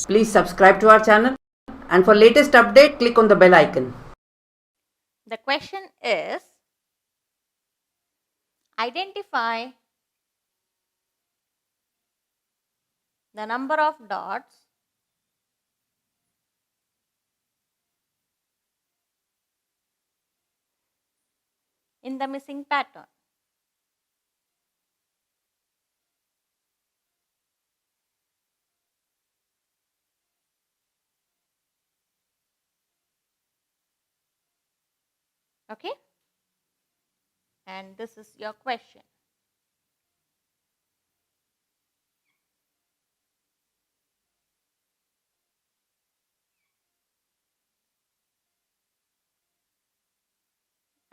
Please subscribe to our channel, and for latest update, click on the bell icon. The question is, identify the number of dots in the missing pattern. Okay? And this is your question.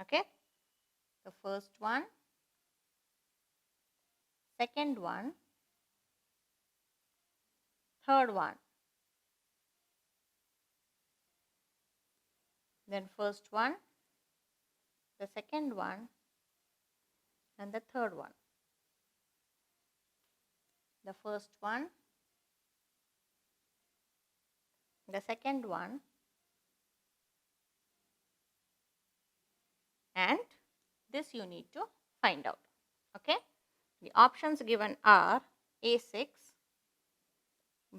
Okay? The first one, second one, third one. Then first one, the second one, and the third one. The first one, the second one, and this you need to find out. Okay? The options given are A6,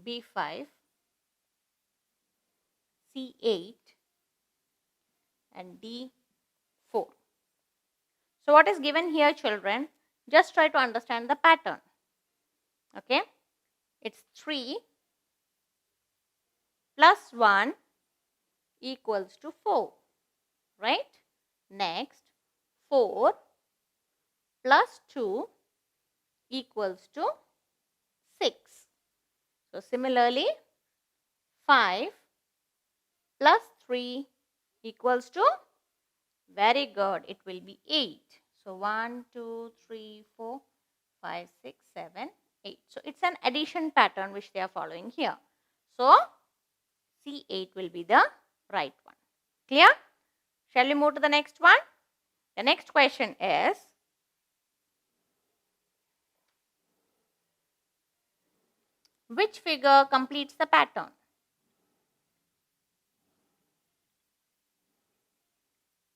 B5, C8, and D4. So what is given here, children? Just try to understand the pattern. Okay? It's 3 plus 1 equals to 4. Right? Next, 4 plus 2 equals to 6. So similarly, 5 plus 3 equals to, very good, it will be 8. So 1, 2, 3, 4, 5, 6, 7, 8. So it's an addition pattern which they are following here. So C8 will be the right one. Clear? Shall we move to the next one? The next question is, which figure completes the pattern?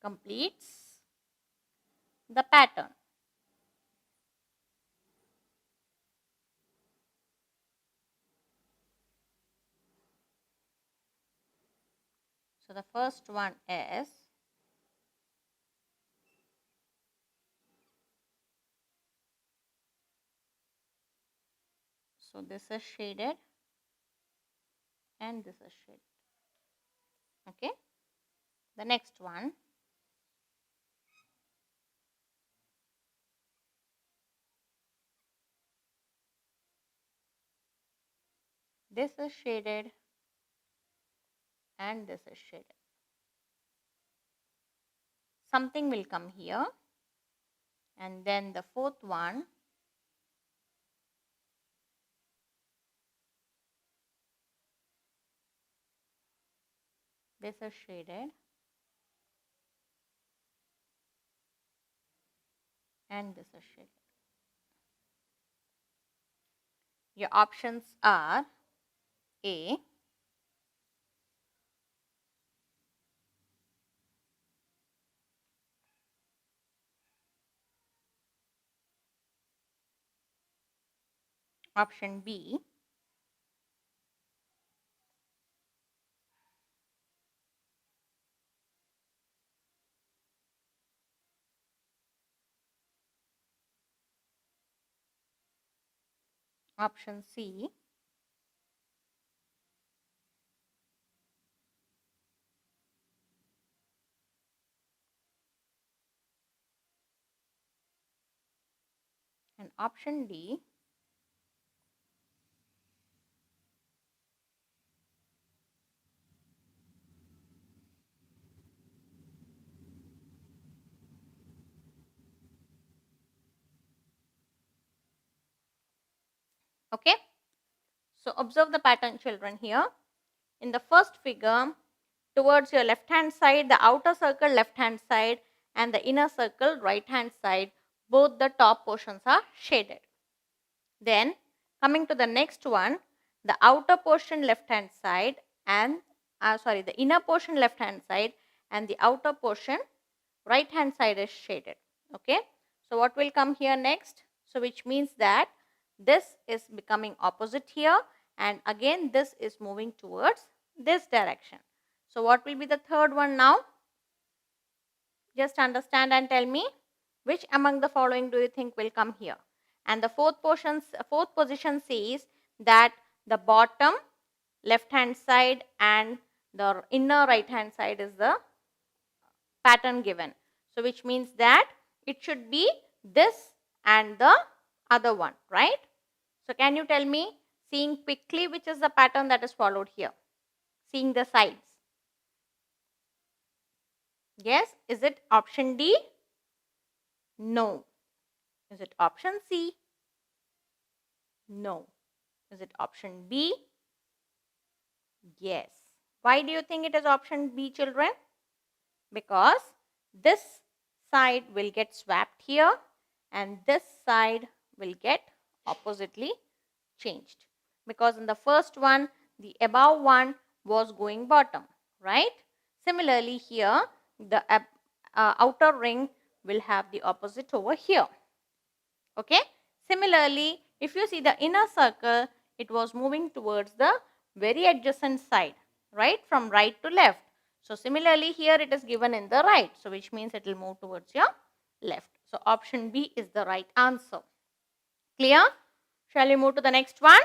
Completes the pattern. So the first one is so this is shaded and this is shaded. Okay. The next one, this is shaded and this is shaded. Something will come here, and then the fourth one, this is shaded and this is shaded. Your options are A, option B, option C, and option D. Okay. So observe the pattern, children, here. In the first figure, towards your left hand side, the outer circle left hand side and the inner circle right hand side, both the top portions are shaded. Then coming to the next one, the outer portion left hand side and the inner portion left hand side and the outer portion right hand side is shaded. Okay, so what will come here next? So which means that this is becoming opposite here, and again this is moving towards this direction. So what will be the third one now? Just understand and tell me which among the following do you think will come here. And the fourth position says that the bottom left hand side and the inner right hand side is the pattern given. So which means that it should be this and the other one, right? So can you tell me, seeing quickly, which is the pattern that is followed here? Seeing the sides. Yes, is it option D? No. Is it option C? No. Is it option B? Yes. Why do you think it is option B, children? Because this side will get swapped here and this side will get oppositely changed. Because in the first one, the above one was going bottom, right? Similarly here, the outer ring will have the opposite over here. Okay. Similarly, if you see the inner circle, it was moving towards the very adjacent side, right? From right to left. So similarly here it is given in the right. So which means it will move towards your left. So option B is the right answer. Clear? Shall we move to the next one?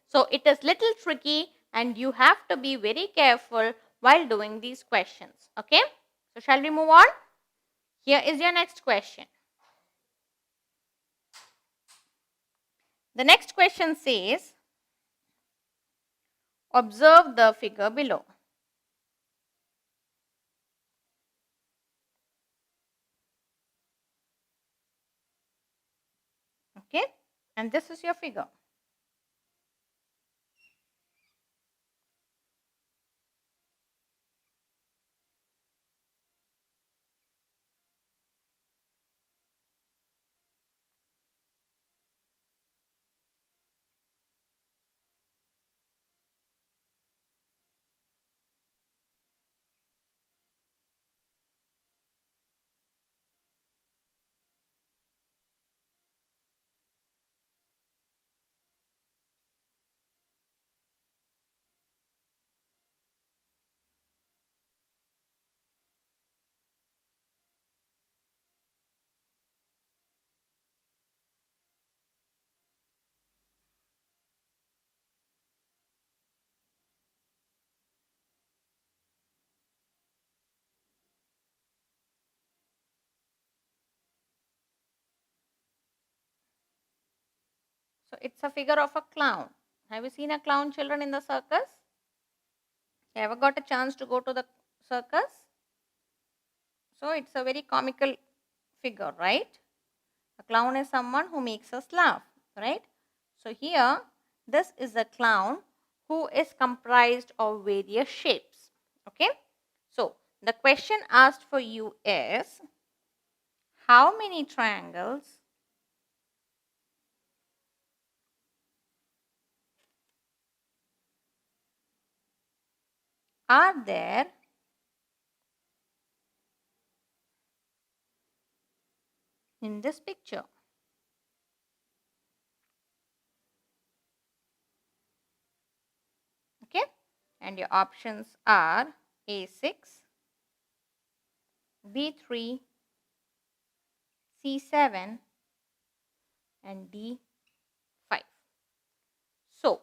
So it is little tricky and you have to be very careful while doing these questions. Okay. So shall we move on? Here is your next question. The next question says, observe the figure below. Okay, and this is your figure. So it's a figure of a clown. Have you seen a clown, children, in the circus? You ever got a chance to go to the circus? So it's a very comical figure, right? A clown is someone who makes us laugh, right? So here, this is a clown who is comprised of various shapes. Okay? So the question asked for you is, how many triangles are there in this picture? Okay, and your options are A6, B3, C7 and D5. So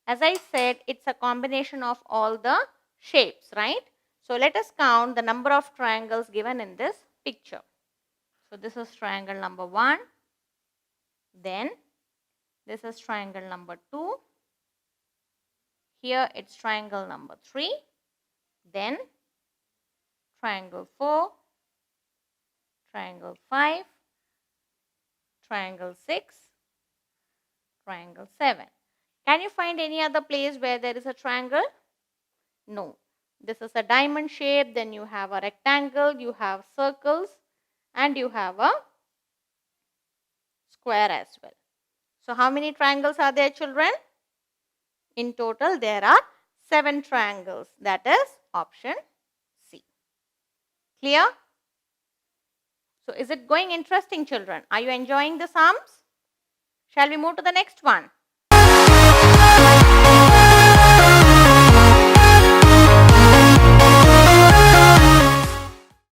as I said, it's a combination of all the shapes, right? So let us count the number of triangles given in this picture. So this is triangle number 1, then this is triangle number 2, here it's triangle number 3, then triangle 4, triangle 5, triangle 6, triangle 7. Can you find any other place where there is a triangle? No. This is a diamond shape, then you have a rectangle, you have circles and you have a square as well. So how many triangles are there, children? In total, there are 7 triangles. That is option C. Clear? So is it going interesting, children? Are you enjoying the sums? Shall we move to the next one?